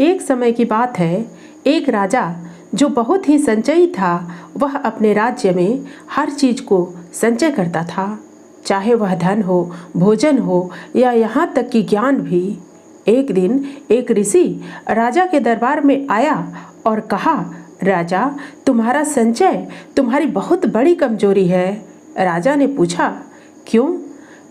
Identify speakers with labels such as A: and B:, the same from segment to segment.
A: एक समय की बात है, एक राजा जो बहुत ही संचयी था, वह अपने राज्य में हर चीज को संचय करता था, चाहे वह धन हो, भोजन हो या यहाँ तक कि ज्ञान भी। एक दिन एक ऋषि राजा के दरबार में आया और कहा, राजा, तुम्हारा संचय तुम्हारी बहुत बड़ी कमजोरी है। राजा ने पूछा, क्यों?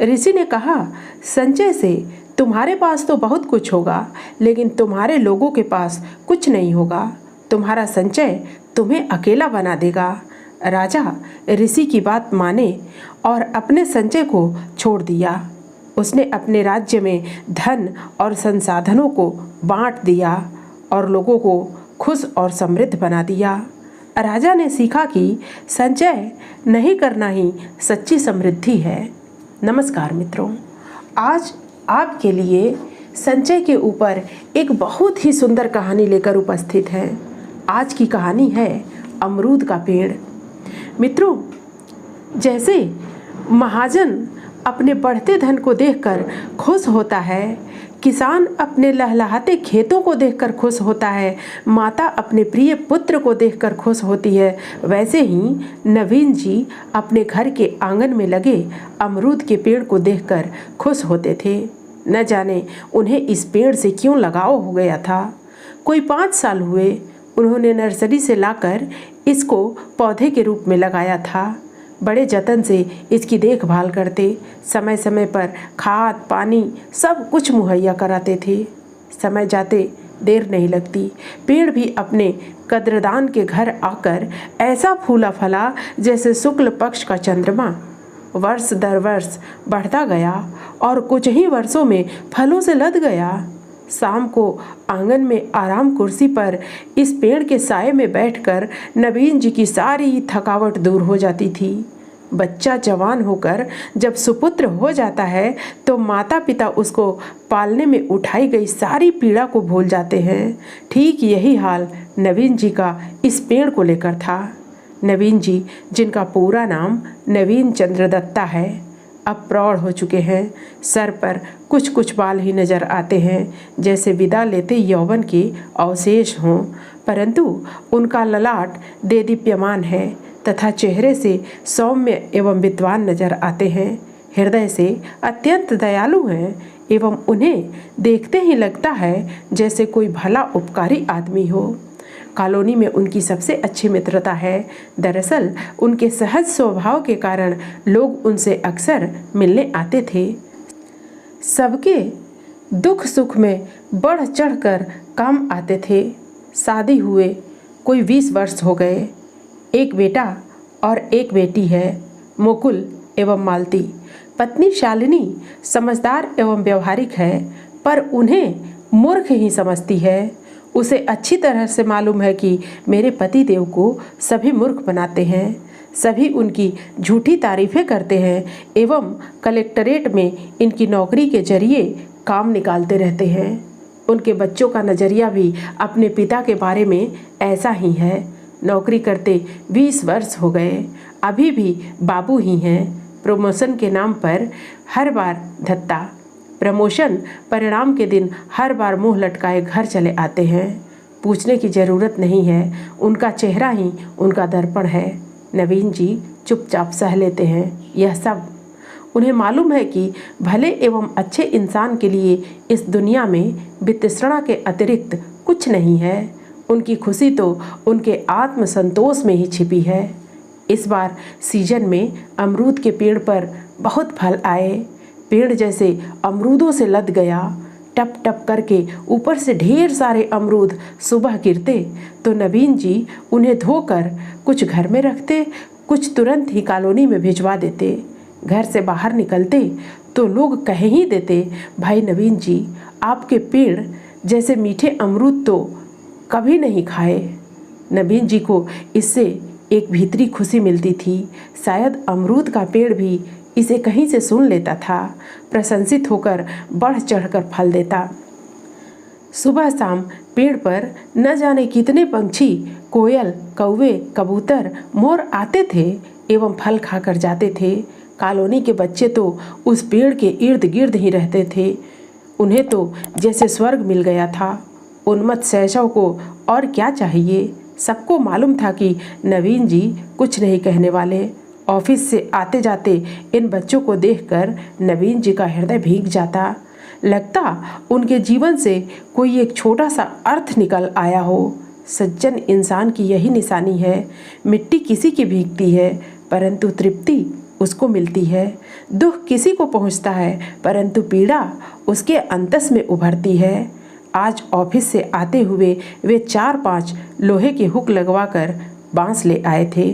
A: ऋषि ने कहा, संचय से तुम्हारे पास तो बहुत कुछ होगा, लेकिन तुम्हारे लोगों के पास कुछ नहीं होगा। तुम्हारा संचय तुम्हें अकेला बना देगा। राजा ऋषि की बात माने और अपने संचय को छोड़ दिया। उसने अपने राज्य में धन और संसाधनों को बांट दिया और लोगों को खुश और समृद्ध बना दिया। राजा ने सीखा कि संचय नहीं करना ही सच्ची समृद्धि है। नमस्कार मित्रों, आज आपके लिए संचय के ऊपर एक बहुत ही सुंदर कहानी लेकर उपस्थित है। आज की कहानी है अमरूद का पेड़। मित्रों, जैसे महाजन अपने बढ़ते धन को देखकर खुश होता है, किसान अपने लहलहाते खेतों को देखकर खुश होता है, माता अपने प्रिय पुत्र को देखकर खुश होती है, वैसे ही नवीन जी अपने घर के आंगन में लगे अमरूद के पेड़ को देखकर खुश होते थे। न जाने उन्हें इस पेड़ से क्यों लगाव हो गया था। कोई 5 साल हुए उन्होंने नर्सरी से लाकर इसको पौधे के रूप में लगाया था। बड़े जतन से इसकी देखभाल करते, समय समय पर खाद पानी सब कुछ मुहैया कराते थे। समय जाते देर नहीं लगती, पेड़ भी अपने कद्रदान के घर आकर ऐसा फूला फला जैसे शुक्ल पक्ष का चंद्रमा। वर्ष दर वर्ष बढ़ता गया और कुछ ही वर्षों में फलों से लद गया। शाम को आंगन में आराम कुर्सी पर इस पेड़ के साये में बैठकर नवीन जी की सारी थकावट दूर हो जाती थी। बच्चा जवान होकर जब सुपुत्र हो जाता है तो माता पिता उसको पालने में उठाई गई सारी पीड़ा को भूल जाते हैं। ठीक यही हाल नवीन जी का इस पेड़ को लेकर था। नवीन जी, जिनका पूरा नाम नवीन चंद्र दत्ता है, अब प्रौढ़ हो चुके हैं। सर पर कुछ कुछ बाल ही नजर आते हैं, जैसे विदा लेते यौवन के अवशेष हों, परंतु उनका ललाट देदीप्यमान है तथा चेहरे से सौम्य एवं विद्वान नजर आते हैं। हृदय से अत्यंत दयालु हैं एवं उन्हें देखते ही लगता है जैसे कोई भला उपकारी आदमी हो। कॉलोनी में उनकी सबसे अच्छी मित्रता है। दरअसल उनके सहज स्वभाव के कारण लोग उनसे अक्सर मिलने आते थे। सबके दुख सुख में बढ़ चढ़कर काम आते थे। शादी हुए कोई 20 वर्ष हो गए। एक बेटा और एक बेटी है, मुकुल एवं मालती। पत्नी शालिनी समझदार एवं व्यवहारिक है, पर उन्हें मूर्ख ही समझती है। उसे अच्छी तरह से मालूम है कि मेरे पति देव को सभी मूर्ख बनाते हैं, सभी उनकी झूठी तारीफें करते हैं एवं कलेक्टरेट में इनकी नौकरी के जरिए काम निकालते रहते हैं। उनके बच्चों का नज़रिया भी अपने पिता के बारे में ऐसा ही है। नौकरी करते 20 वर्ष हो गए, अभी भी बाबू ही हैं। प्रमोशन के नाम पर हर बार धत्ता। प्रमोशन परिणाम के दिन हर बार मुंह लटकाए घर चले आते हैं। पूछने की ज़रूरत नहीं है, उनका चेहरा ही उनका दर्पण है। नवीन जी चुपचाप सह लेते हैं यह सब। उन्हें मालूम है कि भले एवं अच्छे इंसान के लिए इस दुनिया में वितृष्णा के अतिरिक्त कुछ नहीं है। उनकी खुशी तो उनके आत्मसंतोष में ही छिपी है। इस बार सीजन में अमरूद के पेड़ पर बहुत फल आए। पेड़ जैसे अमरूदों से लद गया। टप टप करके ऊपर से ढेर सारे अमरूद सुबह गिरते तो नवीन जी उन्हें धोकर कुछ घर में रखते, कुछ तुरंत ही कॉलोनी में भिजवा देते। घर से बाहर निकलते तो लोग कह ही देते, भाई नवीन जी, आपके पेड़ जैसे मीठे अमरूद तो कभी नहीं खाए। नवीन जी को इससे एक भीतरी खुशी मिलती थी। शायद अमरूद का पेड़ भी इसे कहीं से सुन लेता था, प्रशंसित होकर बढ़ चढ़कर फल देता। सुबह शाम पेड़ पर न जाने कितने पंछी, कोयल, कौवे, कबूतर, मोर आते थे एवं फल खाकर जाते थे। कॉलोनी के बच्चे तो उस पेड़ के इर्द गिर्द ही रहते थे। उन्हें तो जैसे स्वर्ग मिल गया था। उन्मत्त शैशव को और क्या चाहिए। सबको मालूम था कि नवीन जी कुछ नहीं कहने वाले। ऑफिस से आते जाते इन बच्चों को देखकर नवीन जी का हृदय भीग जाता। लगता उनके जीवन से कोई एक छोटा सा अर्थ निकल आया हो। सज्जन इंसान की यही निशानी है। मिट्टी किसी की भीगती है परंतु तृप्ति उसको मिलती है। दुख किसी को पहुंचता है परंतु पीड़ा उसके अंतस में उभरती है। आज ऑफिस से आते हुए वे 4-5 लोहे के हुक लगवाकर बांस ले आए थे।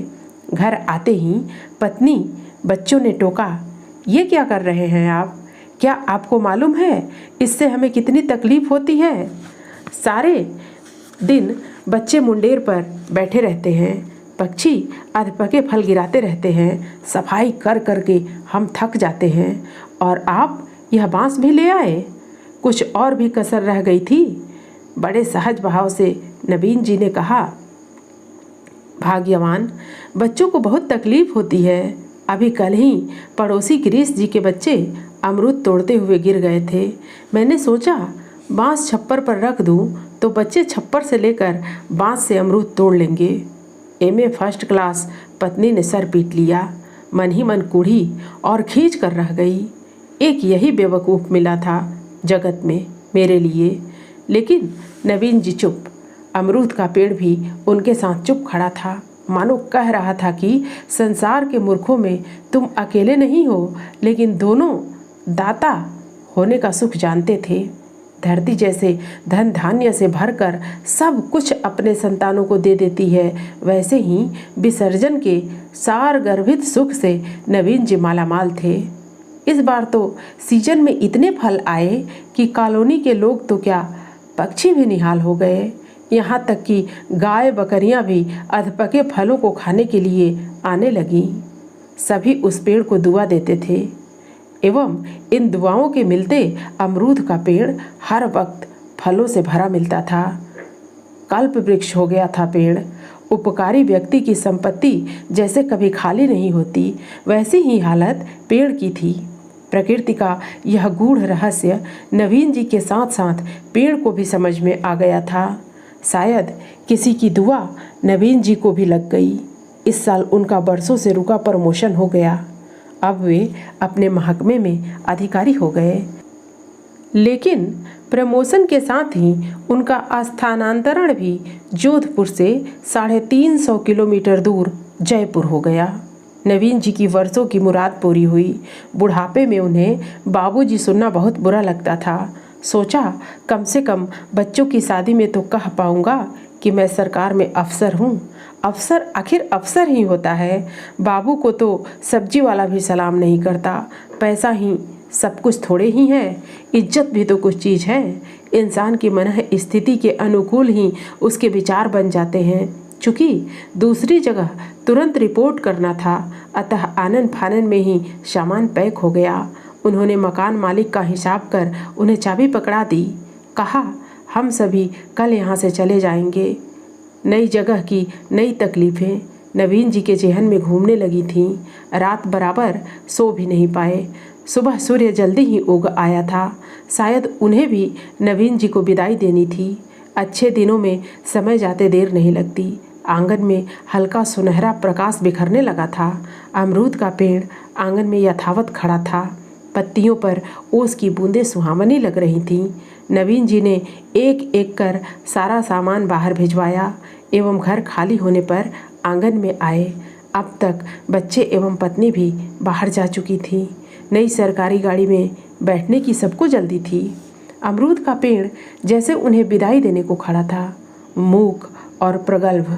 A: घर आते ही पत्नी बच्चों ने टोका, ये क्या कर रहे हैं आप? क्या आपको मालूम है इससे हमें कितनी तकलीफ होती है? सारे दिन बच्चे मुंडेर पर बैठे रहते हैं, पक्षी अधपके फल गिराते रहते हैं, सफाई कर कर के हम थक जाते हैं और आप यह बांस भी ले आए? कुछ और भी कसर रह गई थी? बड़े सहज भाव से नवीन जी ने कहा, भाग्यवान बच्चों को बहुत तकलीफ होती है। अभी कल ही पड़ोसी गिरीश जी के बच्चे अमरूद तोड़ते हुए गिर गए थे। मैंने सोचा बांस छप्पर पर रख दूं तो बच्चे छप्पर से लेकर बांस से अमरूद तोड़ लेंगे। एमए फर्स्ट क्लास पत्नी ने सर पीट लिया। मन ही मन कूढ़ी और खींच कर रह गई। एक यही बेवकूफ़ मिला था जगत में मेरे लिए। लेकिन नवीन जी चुप। अमरूद का पेड़ भी उनके साथ चुप खड़ा था, मानो कह रहा था कि संसार के मूर्खों में तुम अकेले नहीं हो, लेकिन दोनों दाता होने का सुख जानते थे। धरती जैसे धन धान्य से भरकर सब कुछ अपने संतानों को दे देती है, वैसे ही विसर्जन के सार गर्भित सुख से नवीन जी मालामाल थे। इस बार तो सीजन में इतने फल आए कि कॉलोनी के लोग तो क्या पक्षी भी निहाल हो गए। यहाँ तक कि गाय बकरियाँ भी अधपके फलों को खाने के लिए आने लगीं। सभी उस पेड़ को दुआ देते थे एवं इन दुआओं के मिलते अमरूद का पेड़ हर वक्त फलों से भरा मिलता था। कल्प वृक्ष हो गया था पेड़। उपकारी व्यक्ति की संपत्ति जैसे कभी खाली नहीं होती, वैसी ही हालत पेड़ की थी। प्रकृति का यह गूढ़ रहस्य नवीन जी के साथ साथ पेड़ को भी समझ में आ गया था। शायद किसी की दुआ नवीन जी को भी लग गई। इस साल उनका बरसों से रुका प्रमोशन हो गया। अब वे अपने महकमे में अधिकारी हो गए। लेकिन प्रमोशन के साथ ही उनका स्थानांतरण भी जोधपुर से 350 किलोमीटर दूर जयपुर हो गया। नवीन जी की वर्षों की मुराद पूरी हुई। बुढ़ापे में उन्हें बाबूजी सुनना बहुत बुरा लगता था। सोचा कम से कम बच्चों की शादी में तो कह पाऊंगा कि मैं सरकार में अफसर हूँ। अफसर आखिर अफसर ही होता है। बाबू को तो सब्जी वाला भी सलाम नहीं करता। पैसा ही सब कुछ थोड़े ही है, इज्जत भी तो कुछ चीज़ है। इंसान की मन स्थिति के अनुकूल ही उसके विचार बन जाते हैं। चूँकि दूसरी जगह तुरंत रिपोर्ट करना था, अतः आनन फानन में ही सामान पैक हो गया। उन्होंने मकान मालिक का हिसाब कर उन्हें चाबी पकड़ा दी। कहा, हम सभी कल यहाँ से चले जाएंगे। नई जगह की नई तकलीफ़ें नवीन जी के जेहन में घूमने लगी थीं। रात बराबर सो भी नहीं पाए। सुबह सूर्य जल्दी ही उग आया था। शायद उन्हें भी नवीन जी को विदाई देनी थी। अच्छे दिनों में समय जाते देर नहीं लगती। आंगन में हल्का सुनहरा प्रकाश बिखरने लगा था। अमरूद का पेड़ आंगन में यथावत खड़ा था। पत्तियों पर ओस की बूंदें सुहावनी लग रही थीं। नवीन जी ने एक एक कर सारा सामान बाहर भिजवाया एवं घर खाली होने पर आंगन में आए। अब तक बच्चे एवं पत्नी भी बाहर जा चुकी थी। नई सरकारी गाड़ी में बैठने की सबको जल्दी थी। अमरूद का पेड़ जैसे उन्हें विदाई देने को खड़ा था। मूक और प्रगल्भ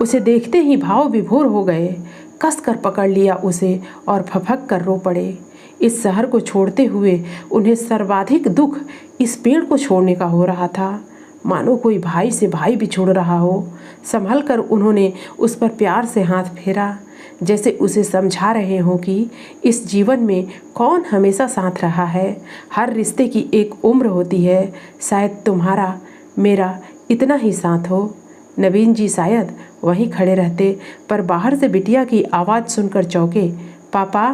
A: उसे देखते ही भाव विभोर हो गए। कस कर पकड़ लिया उसे और फफक कर रो पड़े। इस शहर को छोड़ते हुए उन्हें सर्वाधिक दुख इस पेड़ को छोड़ने का हो रहा था। मानो कोई भाई से भाई बिछुड़ रहा हो। संभल कर उन्होंने उस पर प्यार से हाथ फेरा, जैसे उसे समझा रहे हों कि इस जीवन में कौन हमेशा साथ रहा है। हर रिश्ते की एक उम्र होती है, शायद तुम्हारा मेरा इतना ही साथ हो। नवीन जी शायद वहीं खड़े रहते, पर बाहर से बिटिया की आवाज़ सुनकर चौंके। पापा,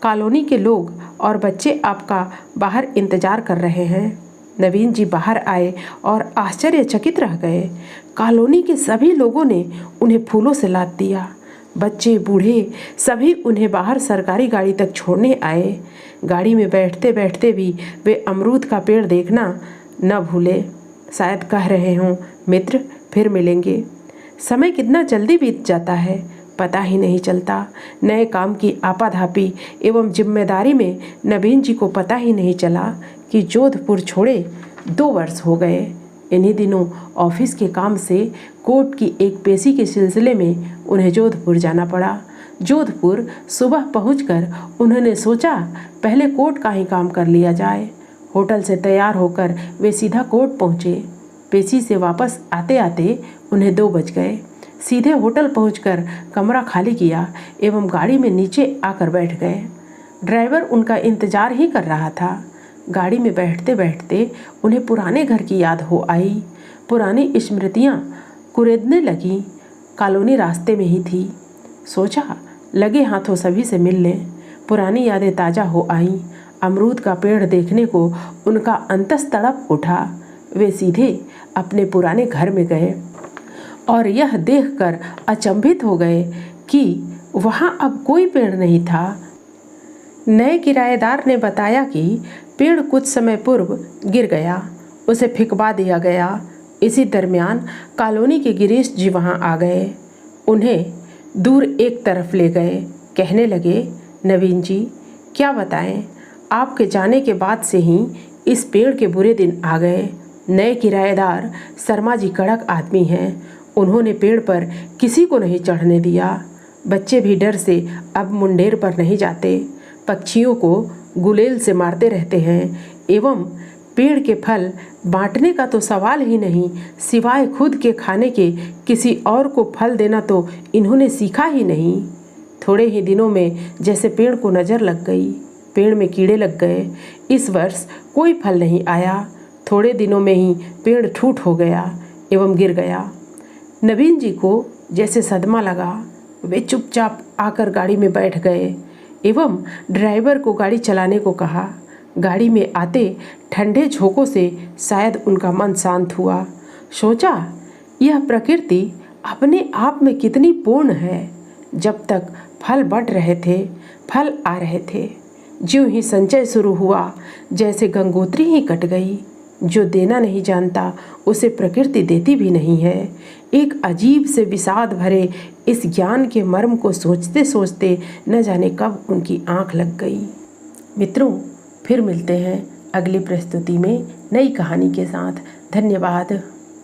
A: कॉलोनी के लोग और बच्चे आपका बाहर इंतज़ार कर रहे हैं। नवीन जी बाहर आए और आश्चर्यचकित रह गए। कॉलोनी के सभी लोगों ने उन्हें फूलों से लाद दिया। बच्चे बूढ़े सभी उन्हें बाहर सरकारी गाड़ी तक छोड़ने आए। गाड़ी में बैठते बैठते भी वे अमरूद का पेड़ देखना न भूले। शायद कह रहे हों, मित्र फिर मिलेंगे। समय कितना जल्दी बीत जाता है, पता ही नहीं चलता। नए काम की आपाधापी एवं जिम्मेदारी में नवीन जी को पता ही नहीं चला कि जोधपुर छोड़े 2 वर्ष हो गए। इन्हीं दिनों ऑफिस के काम से कोर्ट की एक पेशी के सिलसिले में उन्हें जोधपुर जाना पड़ा। जोधपुर सुबह पहुंचकर उन्होंने सोचा पहले कोर्ट का ही काम कर लिया जाए। होटल से तैयार होकर वे सीधा कोर्ट पहुंचे। पेशी से वापस आते आते उन्हें 2 बज गए। सीधे होटल पहुंचकर कमरा खाली किया एवं गाड़ी में नीचे आकर बैठ गए। ड्राइवर उनका इंतजार ही कर रहा था। गाड़ी में बैठते बैठते उन्हें पुराने घर की याद हो आई। पुरानी स्मृतियाँ कुरेदने लगीं। कॉलोनी रास्ते में ही थी। सोचा लगे हाथों सभी से मिल लें। पुरानी यादें ताज़ा हो आईं। अमरूद का पेड़ देखने को उनका अंतस तड़प उठा। वे सीधे अपने पुराने घर में गए और यह देखकर अचंभित हो गए कि वहाँ अब कोई पेड़ नहीं था। नए किराएदार ने बताया कि पेड़ कुछ समय पूर्व गिर गया, उसे फिकवा दिया गया। इसी दरमियान कॉलोनी के गिरीश जी वहाँ आ गए। उन्हें दूर एक तरफ ले गए। कहने लगे, नवीन जी क्या बताएं, आपके जाने के बाद से ही इस पेड़ के बुरे दिन आ गए। नए किराएदार शर्मा जी कड़क आदमी हैं। उन्होंने पेड़ पर किसी को नहीं चढ़ने दिया। बच्चे भी डर से अब मुंडेर पर नहीं जाते। पक्षियों को गुलेल से मारते रहते हैं एवं पेड़ के फल बांटने का तो सवाल ही नहीं, सिवाय खुद के खाने के किसी और को फल देना तो इन्होंने सीखा ही नहीं। थोड़े ही दिनों में जैसे पेड़ को नज़र लग गई। पेड़ में कीड़े लग गए। इस वर्ष कोई फल नहीं आया। थोड़े दिनों में ही पेड़ ठूट हो गया एवं गिर गया। नवीन जी को जैसे सदमा लगा। वे चुपचाप आकर गाड़ी में बैठ गए एवं ड्राइवर को गाड़ी चलाने को कहा। गाड़ी में आते ठंडे झोंकों से शायद उनका मन शांत हुआ। सोचा यह प्रकृति अपने आप में कितनी पूर्ण है। जब तक फल बट रहे थे, फल आ रहे थे। ज्यों ही संचय शुरू हुआ, जैसे गंगोत्री ही कट गई। जो देना नहीं जानता उसे प्रकृति देती भी नहीं है। एक अजीब से विषाद भरे इस ज्ञान के मर्म को सोचते सोचते न जाने कब उनकी आंख लग गई। मित्रों, फिर मिलते हैं अगली प्रस्तुति में नई कहानी के साथ। धन्यवाद।